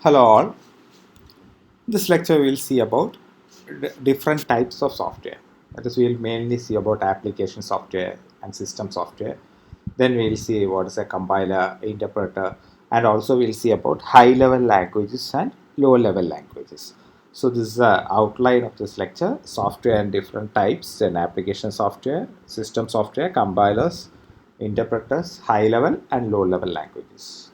Hello all. This lecture we'll see about different types of software. That is, we'll mainly see about application software and system software. Then we'll see what is a compiler, interpreter, and also we'll see about high-level languages and low-level languages. So this is the outline of this lecture: software and different types, and application software, system software, compilers, interpreters, high-level and low-level languages.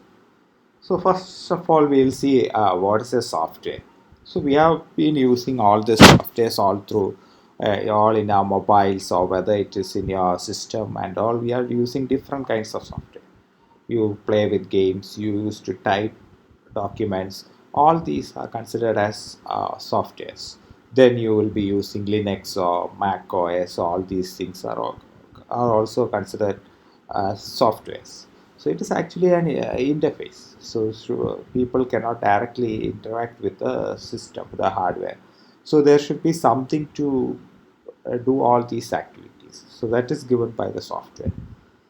So first of all, we'll see what is a software. So we have been using all the softwares all through, all in our mobiles or whether it is in your system and all. We are using different kinds of software. You play with games. You used to type documents. All these are considered as softwares. Then you will be using Linux or Mac OS. All these things are also considered softwares. So it is actually an interface. So people cannot directly interact with the system, the hardware. So there should be something to do all these activities. So that is given by the software.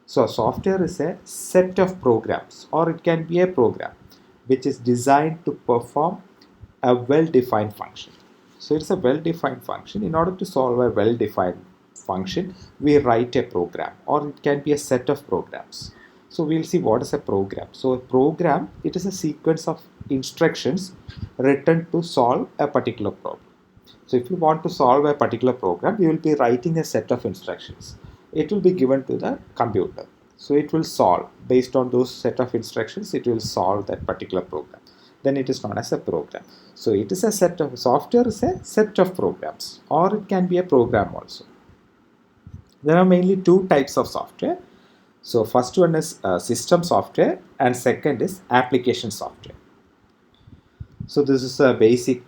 So software is a set of programs, or it can be a program which is designed to perform a well-defined function. So it's a well-defined function. In order to solve a well-defined function, we write a program, or it can be a set of programs. So we'll see what is a program. So a program, it is a sequence of instructions written to solve a particular problem. So if you want to solve a particular program, you will be writing a set of instructions. It will be given to the computer. So it will solve based on those set of instructions. It will solve that particular program. Then it is known as a program. So it is a set of software is a set of programs, or it can be a program also. There are mainly two types of software. So first one is system software, and second is application software. So this is a basic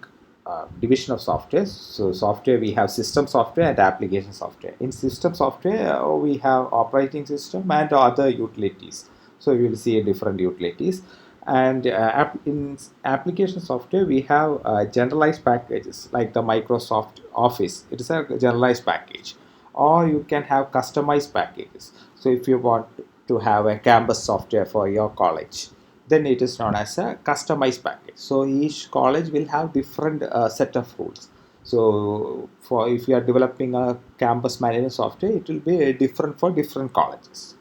division of software. So software, we have system software and application software. In system software, we have operating system and other utilities. So you will see different utilities. And in application software, we have generalized packages like the Microsoft Office. It is a generalized package. Or you can have customized packages. So if you want to have a campus software for your college, then it is known as a customized package. So each college will have different set of rules. So for if you are developing a campus management software, it will be different for different colleges.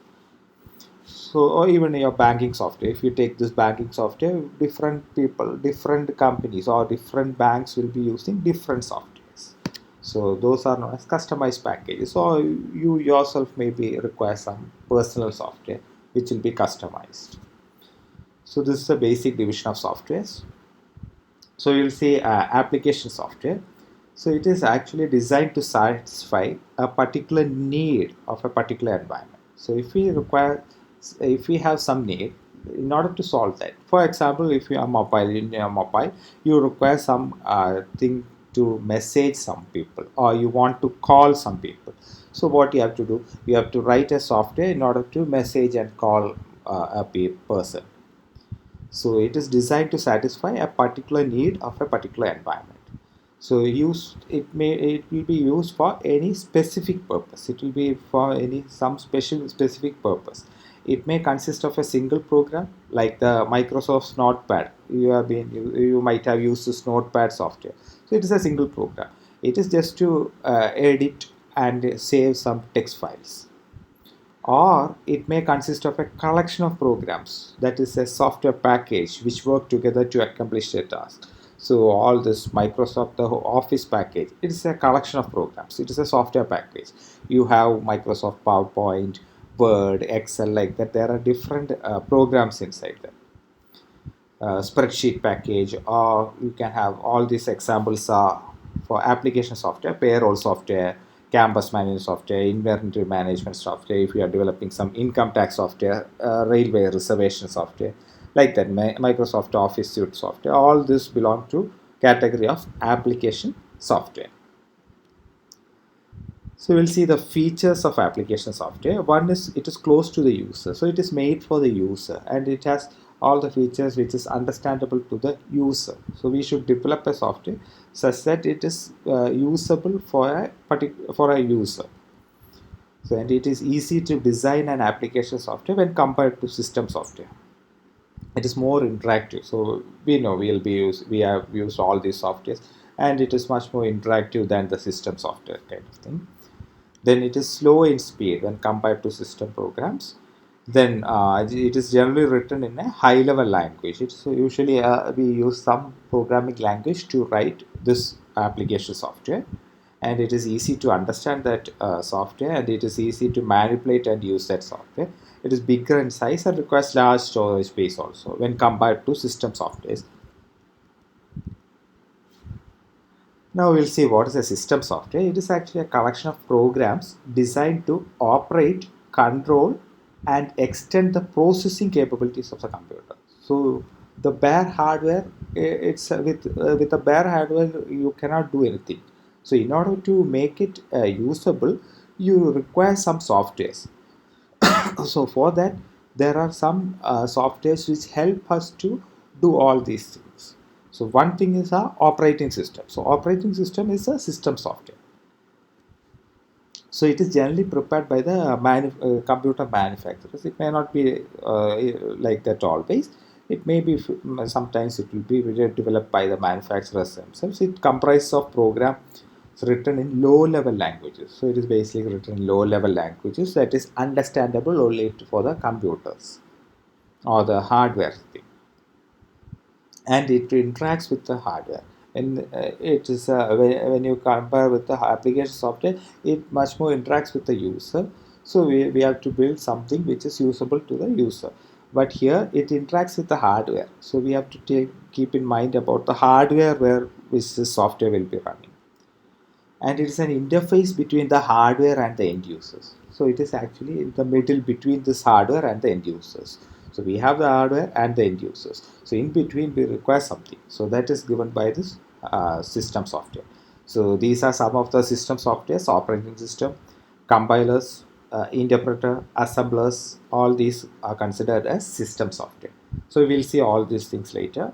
So or even your banking software, if you take this banking software, different people, different companies or different banks will be using different softwares. So those are known as customized packages. So you yourself maybe require some personal software which will be customized. So this is a basic division of softwares. So you'll see application software. So it is actually designed to satisfy a particular need of a particular environment. So if we have some need, in order to solve that, for example, if you are mobile in your mobile, you require some thing to message some people, or you want to call some people. So what you have to do, you have to write a software in order to message and call a person. So it is designed to satisfy a particular need of a particular environment. So it will be used for any specific purpose. It will be for any some specific purpose. It may consist of a single program like the Microsoft's Notepad. You might have used this Notepad software. So it is a single program. It is just to edit and save some text files, or it may consist of a collection of programs, that is a software package which work together to accomplish a task. So all this Microsoft the Office package, it is a collection of programs, it is a software package. You have Microsoft PowerPoint, Word, Excel, like that. There are different programs inside them. Spreadsheet package, or you can have all these examples are for application software, payroll software, campus management software, inventory management software, if you are developing some income tax software, railway reservation software, like that. Microsoft Office suite software, all this belong to category of application software. So we'll see the features of application software. One is it is close to the user. So it is made for the user, and it has all the features which is understandable to the user. So we should develop a software such that it is usable for a user. So and it is easy to design an application software when compared to system software. it is more interactive. So we know we have used all these softwares, and it is much more interactive than the system software kind of thing. Then it is slow in speed when compared to system programs. Then it is generally written in a high level language. It's usually we use some programming language to write this application software, and it is easy to understand that software, and it is easy to manipulate and use that software. It is bigger in size and requires large storage space also when compared to system softwares. Now we'll see what is a system software. It is actually a collection of programs designed to operate, control, and extend the processing capabilities of the computer. So the bare hardware, it's with the bare hardware you cannot do anything. So in order to make it usable, you require some softwares. So for that, there are some softwares which help us to do all these things. So one thing is our operating system. So operating system is a system software. So it is generally prepared by the computer manufacturers. It may not be like that always. It may be sometimes it will be developed by the manufacturers themselves. It comprises of program written in low level languages. So it is basically written in low level languages that is understandable only for the computers or the hardware thing, and it interacts with the hardware. And it is when you compare with the application software, it much more interacts with the user. So we have to build something which is usable to the user, but here it interacts with the hardware. So we have to keep in mind about the hardware where which the software will be running, and it is an interface between the hardware and the end users. So it is actually in the middle between this hardware and the end users. So we have the hardware and the end users. So in between we require something. So that is given by this system software. So these are some of the system softwares: operating system, compilers, interpreter, assemblers. All these are considered as system software. So we will see all these things later.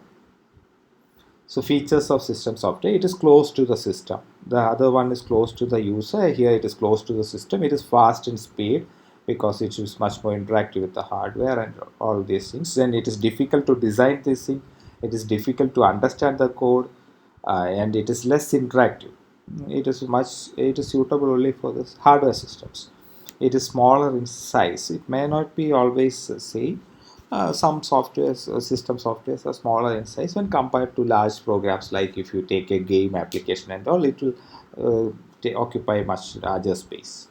So features of system software: it is close to the system. The other one is close to the user. Here it is close to the system. It is fast in speed because it is much more interactive with the hardware and all these things. Then it is difficult to design this thing. It is difficult to understand the code, and it is less interactive. It is suitable only for the hardware systems. It is smaller in size. It may not be always same. Some softwares, system softwares are smaller in size when compared to large programs. Like if you take a game application and all, it will occupy much larger space.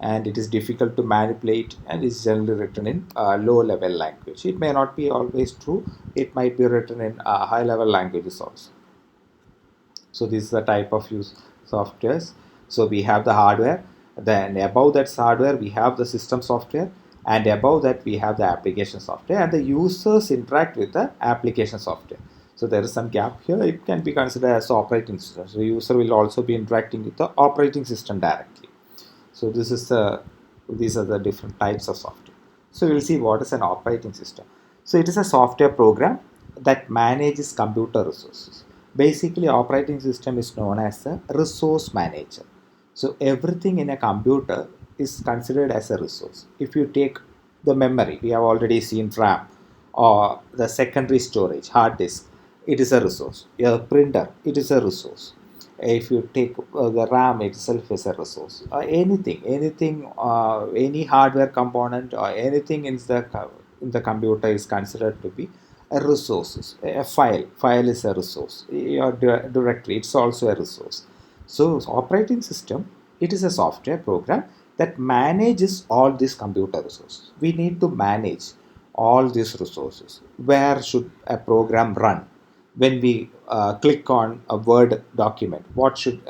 And it is difficult to manipulate, and is generally written in low level language. It may not be always true. It might be written in high level languages also. So this is the type of use softwares. So we have the hardware, then above that hardware we have the system software, and above that we have the application software, and the users interact with the application software. So there is some gap here. It can be considered as operating system. So the user will also be interacting with the operating system directly. So these are the different types of software. So we'll see what is an operating system. So it is a software program that manages computer resources. Basically, operating system is known as a resource manager. So everything in a computer is considered as a resource. If you take the memory, we have already seen RAM, or the secondary storage, hard disk, it is a resource. A printer, it is a resource. If you take the RAM itself is a resource. Any hardware component or anything in the computer is considered to be a resource. A file is a resource. Your directory, it's also a resource. So operating system, it is a software program that manages all these computer resources. We need to manage all these resources. Where should a program run? When we click on a Word document, what should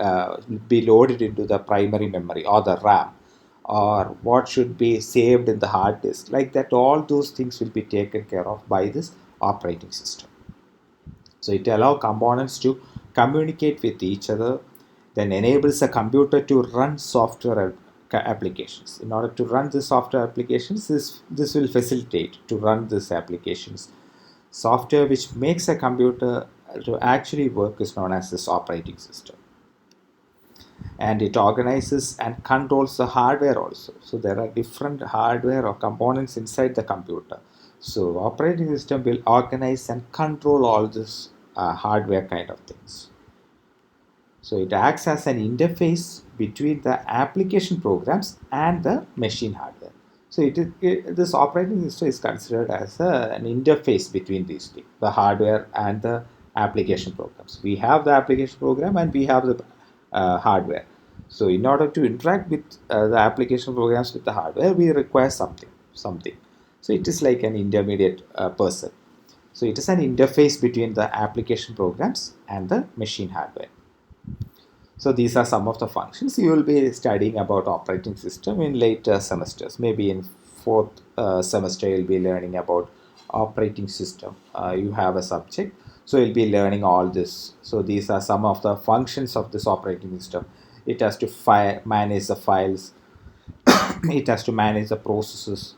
be loaded into the primary memory or the RAM, or what should be saved in the hard disk? Like that, all those things will be taken care of by this operating system. So it allows components to communicate with each other, then enables a computer to run software applications. In order to run the software applications, this will facilitate to run these applications. Software which makes a computer to actually work is known as this operating system, and it organizes and controls the hardware also. So there are different hardware or components inside the computer. So operating system will organize and control all this hardware kind of things. So it acts as an interface between the application programs and the machine hardware. So this operating system is considered as an interface between these two, the hardware and the application programs. We have the application program and we have the hardware. So in order to interact with the application programs with the hardware, we require something. So it is like an intermediate person. So it is an interface between the application programs and the machine hardware. So these are some of the functions you will be studying about operating system in later semesters. Maybe in fourth semester you'll be learning about operating system. You have a subject, so you'll be learning all this. So these are some of the functions of this operating system. It has to manage the files. It has to manage the processes.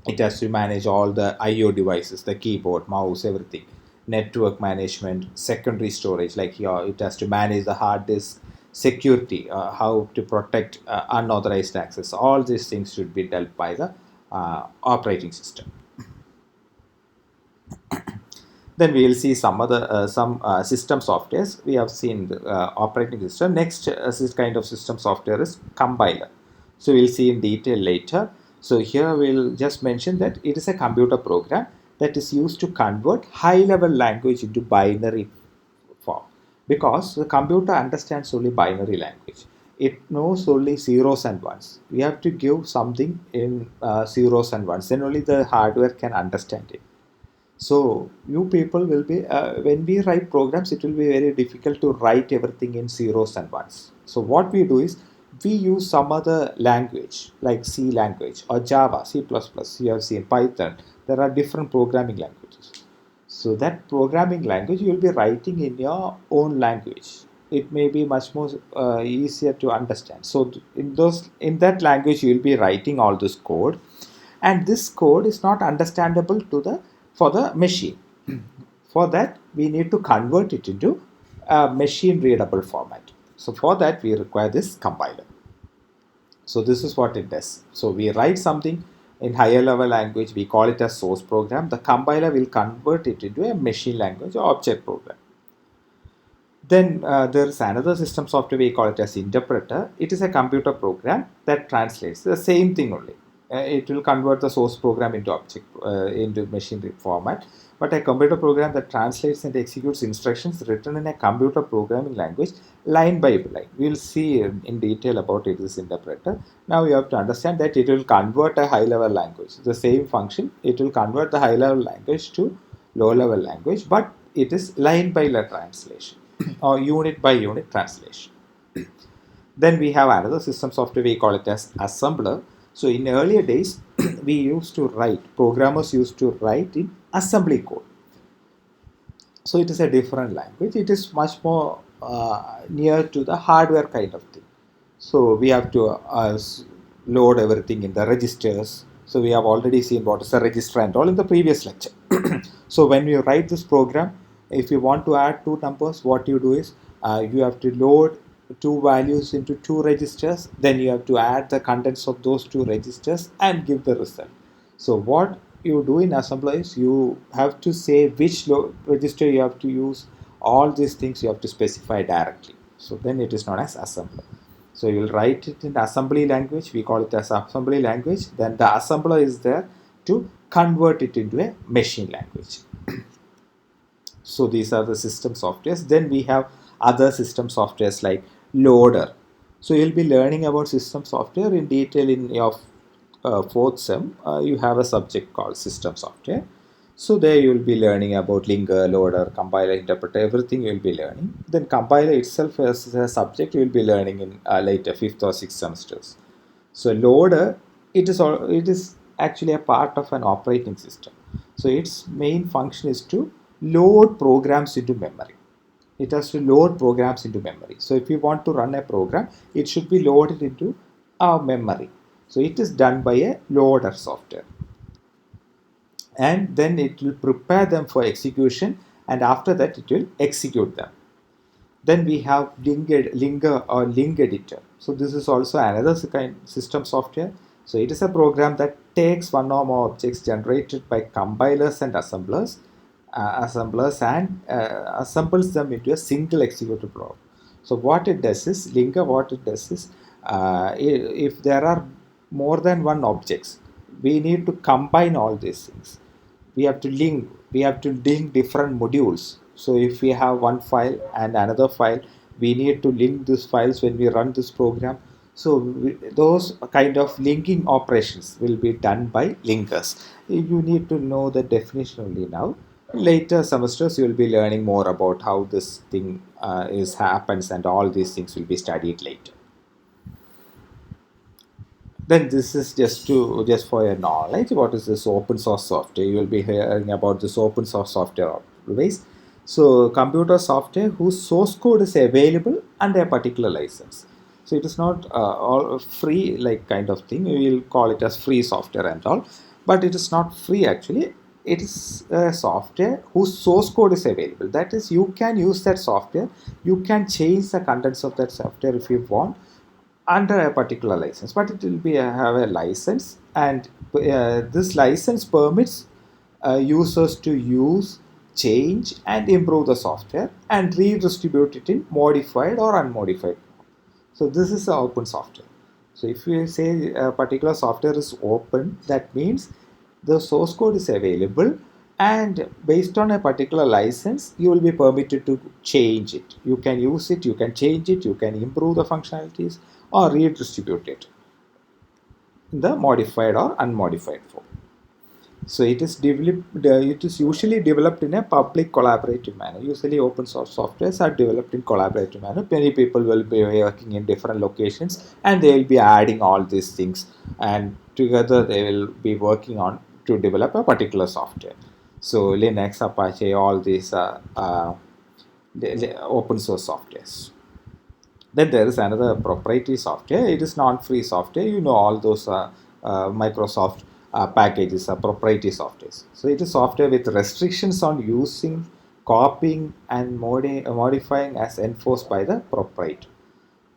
It has to manage all the IO devices, the keyboard, mouse, everything. Network management, secondary storage, like here it has to manage the hard disk, security, how to protect unauthorized access. All these things should be dealt by the operating system. Then we will see some system softwares. We have seen the operating system. Next this kind of system software is compiler. So we'll see in detail later. So here we'll just mention that it is a computer program that is used to convert high level language into binary form, because the computer understands only binary language. It knows only zeros and ones. We have to give something in zeros and ones, then only the hardware can understand it. So you people will be when we write programs, it will be very difficult to write everything in zeros and ones. So what we do is we use some other language like C language or Java, C++, you have seen Python. There are different programming languages. So that programming language you will be writing in your own language. It may be much more easier to understand. So in that language you will be writing all this code, and this code is not understandable to the for the machine. For that we need to convert it into a machine readable format. So for that we require this compiler. So this is what it does. So we write something in higher level language, we call it a source program. The compiler will convert it into a machine language or object program. Then there is another system software, we call it as interpreter. It is a computer program that translates the same thing only. It will convert the source program into object into machine format. But a computer program that translates and executes instructions written in a computer programming language line by line. We will see in detail about it, this interpreter. Now you have to understand that it will convert a high level language. The same function, it will convert the high level language to low level language, but it is line by line translation or unit by unit translation. Then we have another system software, we call it as assembler. So in earlier days, programmers used to write in assembly code. So it is a different language. It is much more near to the hardware kind of thing. So we have to load everything in the registers. So we have already seen what is a register and all in the previous lecture. So when you write this program, if you want to add two numbers, what you do is you have to load two values into two registers, then you have to add the contents of those two registers and give the result. So what you do in assembler is you have to say which register you have to use. All these things you have to specify directly. So then it is known as assembler. So you will write it in assembly language, we call it as assembly language. Then the assembler is there to convert it into a machine language. So these are the system softwares. Then we have other system softwares like loader. So you'll be learning about system software in detail in your fourth sem. You have a subject called system software. So there you will be learning about linker, loader, compiler, interpreter, everything you will be learning. Then compiler itself as a subject you will be learning in later 5th or 6th semesters. So loader, it is actually a part of an operating system. So its main function is to load programs into memory. It has to load programs into memory. So if you want to run a program, it should be loaded into our memory. So it is done by a loader software. And then it will prepare them for execution, and after that it will execute them. Then we have linker or link editor. So this is also another kind system software. So it is a program that takes one or more objects generated by compilers and assemblers and assembles them into a single executable block. So what it does is, linker what it does is, if there are more than one objects, we need to combine all these things. We have to link different modules. So if we have one file and another file, we need to link these files when we run this program. So those kind of linking operations will be done by linkers. You need to know the definition only now. Later semesters you will be learning more about how this thing is happens, and all these things will be studied later. Then this is just for your knowledge. What is this open source software? You will be hearing about this open source software always. So computer software whose source code is available under a particular license. So it is not all free like kind of thing. We will call it as free software and all, but it is not free actually. It is a software whose source code is available. That is, you can use that software. You can change the contents of that software if you want under a particular license, but it will be have a license, and this license permits users to use, change and improve the software and redistribute it in modified or unmodified. So this is the open software. So if you say a particular software is open, that means the source code is available, and based on a particular license you will be permitted to change it. You can use it, you can change it, you can improve the functionalities or redistribute it in the modified or unmodified form. So it is developed. It is usually developed in a public collaborative manner. Usually, open source softwares are developed in collaborative manner. Many people will be working in different locations, and they will be adding all these things, and together they will be working on to develop a particular software. So Linux, Apache, all these open source softwares. Then there is another proprietary software. It is non-free software. You know all those Microsoft packages are proprietary softwares. So it is software with restrictions on using, copying, and modifying as enforced by the proprietor.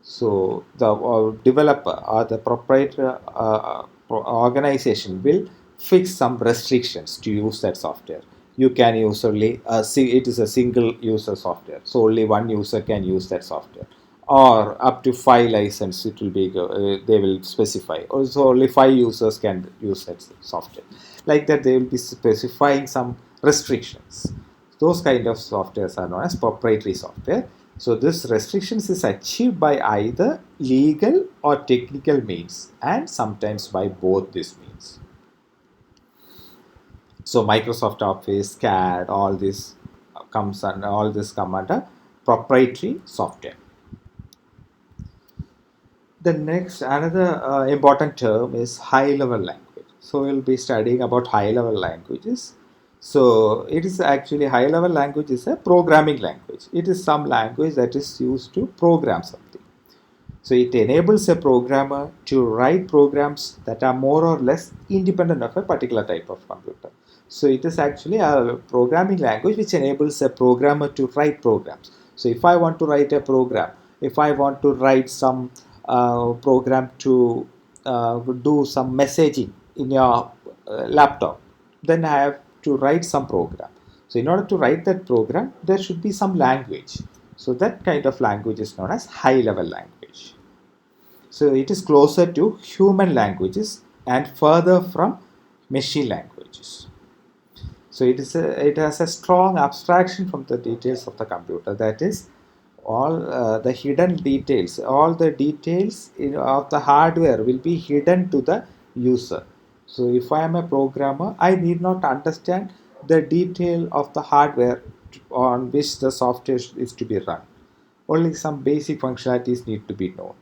So the developer or the proprietor organization will fix some restrictions to use that software. You can use only it is a single user software, so only one user can use that software, or up to 5 license it will be they will specify. Also only 5 users can use that software. Like that, they will be specifying some restrictions. Those kind of softwares are known as proprietary software. So this restrictions is achieved by either legal or technical means, and sometimes by both these means. So Microsoft Office, CAD, all this come under proprietary software. The next another important term is high level language. So we'll be studying about high level languages. So it is actually, high level language is a programming language. It is some language that is used to program something. So it enables a programmer to write programs that are more or less independent of a particular type of computer. So it is actually a programming language which enables a programmer to write programs. So if I want to write a program, if I want to write some program to do some messaging in your laptop, then I have to write some program. So in order to write that program, there should be some language. So that kind of language is known as high level language. So it is closer to human languages and further from machine languages. So it has a strong abstraction from the details of the computer. That is, all the hidden details, all the details of the hardware will be hidden to the user. So if I am a programmer, I need not understand the detail of the hardware on which the software is to be run. Only some basic functionalities need to be known.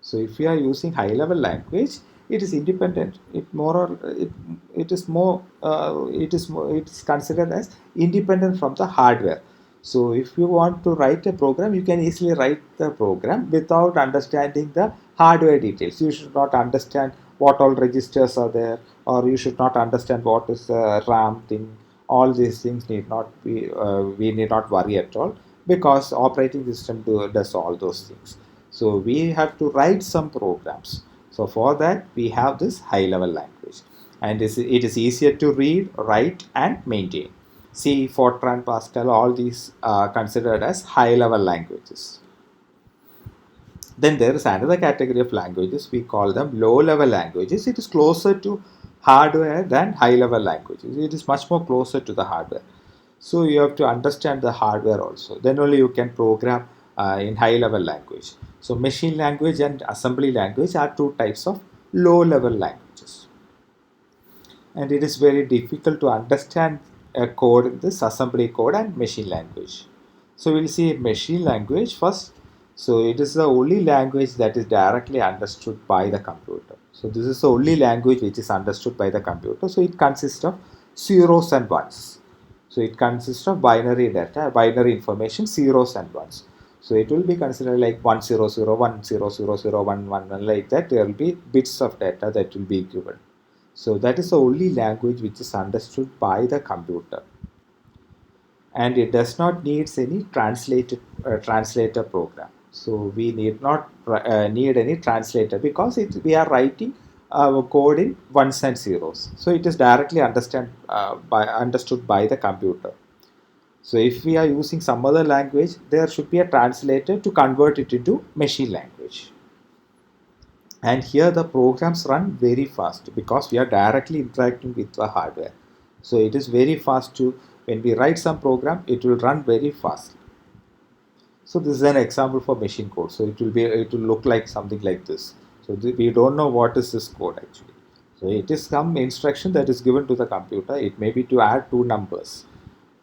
So if you are using high level language, it is independent. It is more it is considered as independent from the hardware. So if you want to write a program, you can easily write the program without understanding the hardware details. You should not understand what all registers are there, or you should not understand what is the RAM thing. All these things need not be we need not worry at all, because operating system does all those things. So we have to write some programs. So for that we have this high level language, and it is easier to read, write and maintain. C, Fortran, Pascal, all these are considered as high level languages. Then there is another category of languages, we call them low level languages. It is closer to hardware than high level languages. It is much more closer to the hardware. So you have to understand the hardware also. Then only you can program in high level language. So machine language and assembly language are two types of low level languages. And it is very difficult to understand a code in this assembly code and machine language. So we'll see machine language first. So it is the only language that is directly understood by the computer. So this is the only language which is understood by the computer. So it consists of zeros and ones. So it consists of binary data, binary information, zeros and ones. So it will be considered like 100, 1000, 111, like that. There will be bits of data that will be given. So that is the only language which is understood by the computer, and it does not needs any translator program. So we need not need any translator, because we are writing our code in ones and zeros. So it is directly understood by the computer. So if we are using some other language, there should be a translator to convert it into machine language. And here the programs run very fast because we are directly interacting with the hardware. So it is very fast to, when we write some program, it will run very fast. So this is an example for machine code. So it will look like something like this. So we don't know what is this code actually. So it is some instruction that is given to the computer. It may be to add two numbers.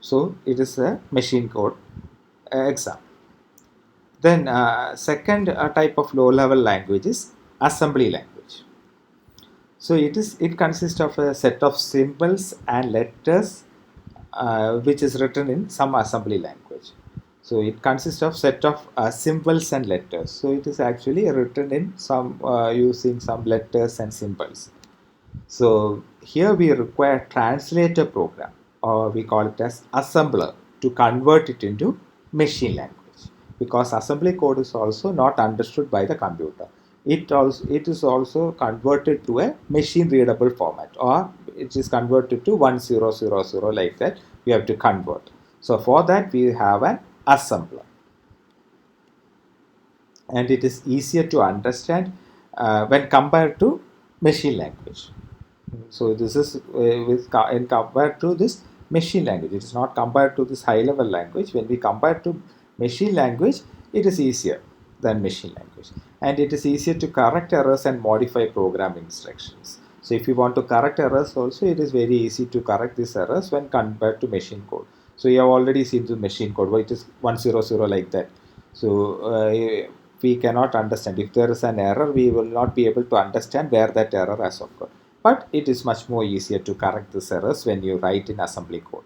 So it is a machine code example. Then second type of low level language is assembly language. So it consists of a set of symbols and letters which is written in some assembly language. So it consists of set of symbols and letters. So it is actually written in some using some letters and symbols. So here we require translator program, or we call it as assembler, to convert it into machine language, because assembly code is also not understood by the computer. It is also converted to a machine readable format, or it is converted to 1000, like that we have to convert. So for that we have an assembler, and it is easier to understand when compared to machine language. So this is in compared to this machine language. It is not compared to this high level language. When we compare to machine language, it is easier than machine language, and it is easier to correct errors and modify program instructions. So if you want to correct errors also, it is very easy to correct these errors when compared to machine code. So you have already seen the machine code where it is 100, like that. So we cannot understand. If there is an error, we will not be able to understand where that error has occurred. But it is much more easier to correct these errors when you write in assembly code.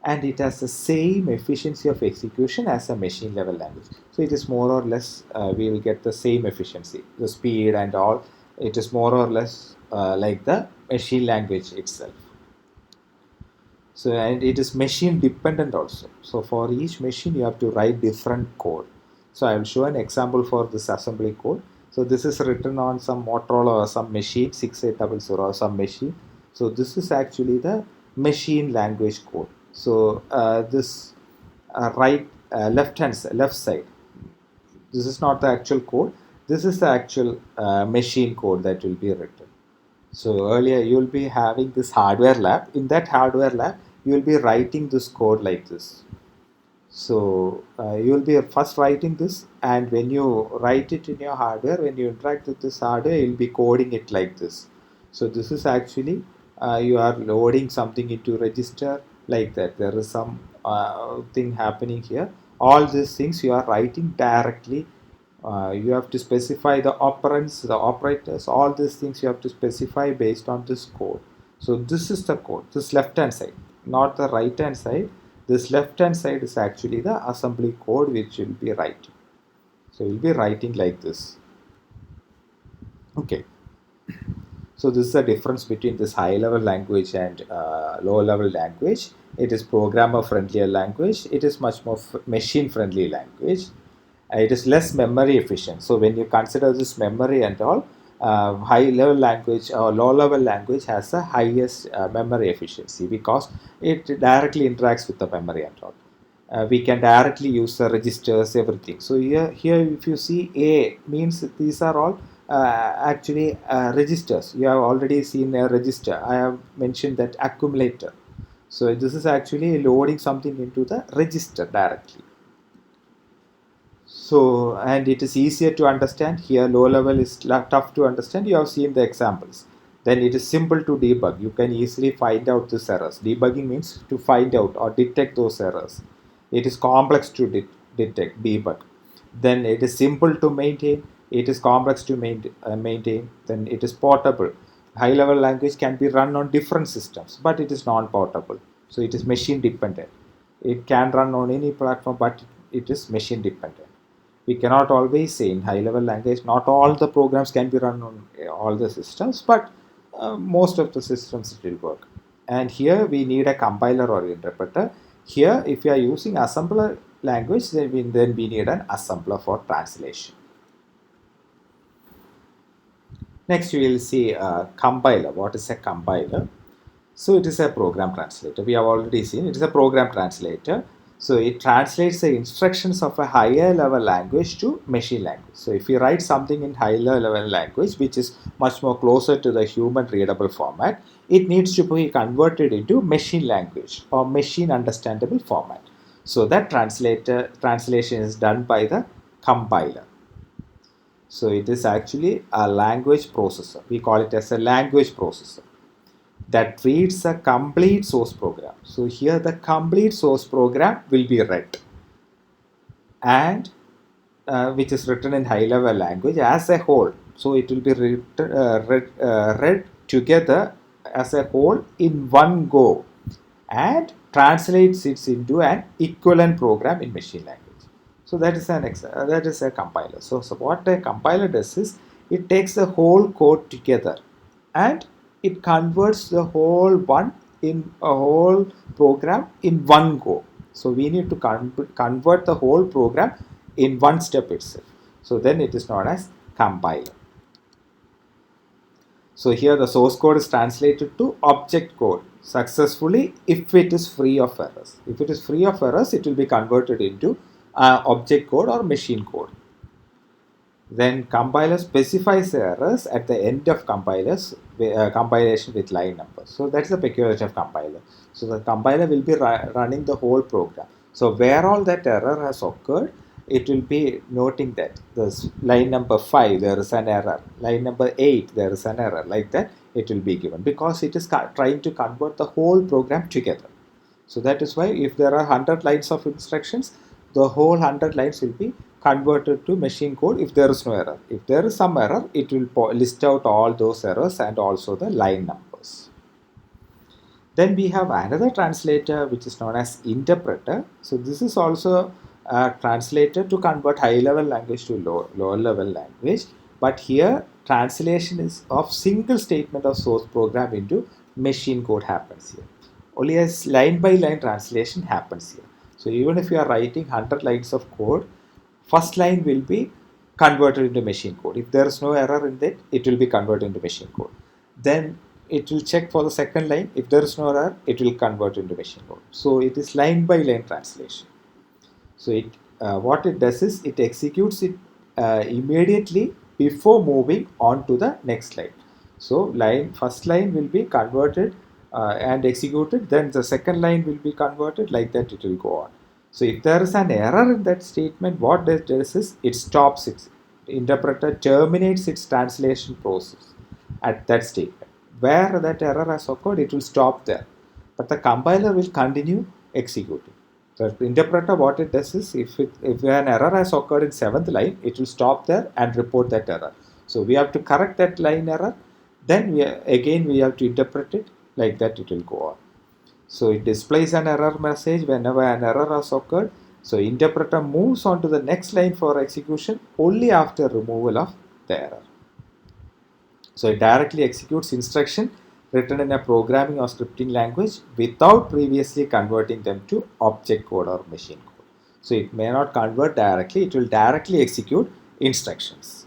And it has the same efficiency of execution as a machine level language. So it is more or less, we will get the same efficiency, the speed and all. It is more or less like the machine language itself. So, and it is machine dependent also. So for each machine you have to write different code. So I will show an example for this assembly code. So this is written on some Motorola or some machine, 6800 or some machine. So this is actually the machine language code. So this left side, this is not the actual code. This is the actual machine code that will be written. So earlier you will be having this hardware lab. In that hardware lab, you will be writing this code like this. So you will be first writing this, and when you write it in your hardware, when you interact with this hardware, you will be coding it like this. So this is actually you are loading something into register like that. There is some thing happening here. All these things you are writing directly. You have to specify the operands, the operators, all these things you have to specify based on this code. So this is the code, this left hand side, not the right hand side. This left hand side is actually the assembly code which will be writing. So you'll be writing like this. Okay. So this is the difference between this high level language and low level language. It is programmer friendlier language. It is much more machine friendly language. It is less memory efficient. So when you consider this memory and all, high level language or low level language has the highest memory efficiency because it directly interacts with the memory and all. We can directly use the registers, everything. So here if you see A means these are all actually registers. You have already seen a register. I have mentioned that accumulator. So this is actually loading something into the register directly. So, and it is easier to understand. Here low level is tough to understand. You have seen the examples. Then it is simple to debug. You can easily find out these errors. Debugging means to find out or detect those errors. It is complex to detect, debug. Then it is simple to maintain. It is complex to maintain. Then it is portable. High level language can be run on different systems, but it is non-portable. So it is machine dependent. It can run on any platform, but it is machine dependent. We cannot always say in high level language not all the programs can be run on all the systems, but most of the systems it will work. And here we need a compiler or interpreter. Here if you are using assembler language, then we need an assembler for translation. Next we will see compiler. What is a compiler? So it is a program translator. We have already seen it is a program translator. So it translates the instructions of a higher level language to machine language. So if you write something in higher level language, which is much more closer to the human readable format, it needs to be converted into machine language or machine understandable format. So that translation is done by the compiler. So it is actually a language processor. We call it as a language processor that reads a complete source program. So here the complete source program will be read, and which is written in high level language as a whole. So it will be read together as a whole in one go and translates it into an equivalent program in machine language. So that is that is a compiler. So what a compiler does is it takes the whole code together and it converts the whole one in a whole program in one go. So we need to convert the whole program in one step itself. So then it is known as compiler. So here the source code is translated to object code successfully if it is free of errors. If it is free of errors, it will be converted into object code or machine code. Then compiler specifies the errors at the end of compilation with line numbers. So that's the peculiarity of compiler. So the compiler will be running the whole program. So where all that error has occurred, it will be noting that this line number 5 there is an error, line number 8 there is an error, like that it will be given because it is trying to convert the whole program together. So that is why if there are 100 lines of instructions, the whole 100 lines will be converted to machine code if there is no error. If there is some error, it will list out all those errors and also the line numbers. Then we have another translator which is known as interpreter. So this is also a translator to convert high level language to low level language. But here translation is of single statement of source program into machine code happens here. Only a line by line translation happens here. So even if you are writing 100 lines of code, first line will be converted into machine code. If there is no error in that, it will be converted into machine code. Then it will check for the second line. If there is no error, it will convert into machine code. So it is line by line translation. So what it does is it executes it immediately before moving on to the next line. So first line will be converted and executed, then the second line will be converted, like that it will go on. So if there is an error in that statement, what it does is it stops it. The interpreter terminates its translation process at that statement. Where that error has occurred, it will stop there. But the compiler will continue executing. So the interpreter, what it does is if an error has occurred in 7th line, it will stop there and report that error. So we have to correct that line error. Then we have to interpret it, like that it will go on. So it displays an error message whenever an error has occurred. So interpreter moves on to the next line for execution only after removal of the error. So it directly executes instruction written in a programming or scripting language without previously converting them to object code or machine code. So it may not convert directly, it will directly execute instructions.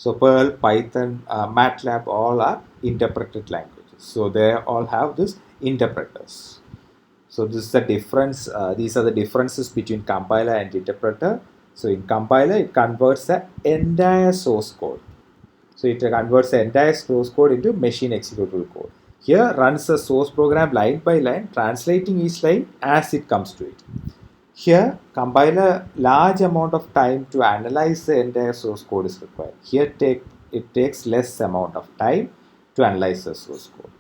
So Perl, Python, MATLAB, all are interpreted languages. So they all have this interpreters. So this is the difference. These are the differences between compiler and interpreter. So in compiler, it converts the entire source code. So it converts the entire source code into machine executable code. Here runs the source program line by line, translating each line as it comes to it. Here, compiler large amount of time to analyze the entire source code is required. Here, it takes less amount of time to analyze the source code.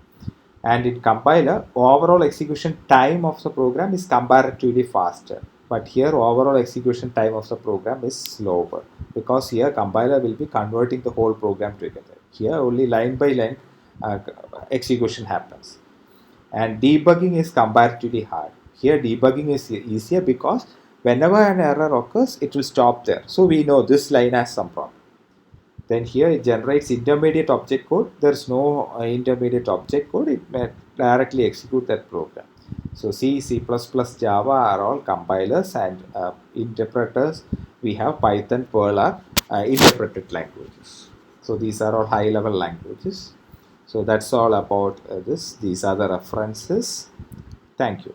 And in compiler, overall execution time of the program is comparatively faster. But here, overall execution time of the program is slower because here compiler will be converting the whole program together. Here, only line by line execution happens. And debugging is comparatively hard. Here debugging is easier because whenever an error occurs, it will stop there. So we know this line has some problem. Then here it generates intermediate object code. There's no intermediate object code. It may directly execute that program. So C, C++, Java are all compilers, and interpreters. We have Python, Perl are interpreted languages. So these are all high level languages. So that's all about this. These are the references. Thank you.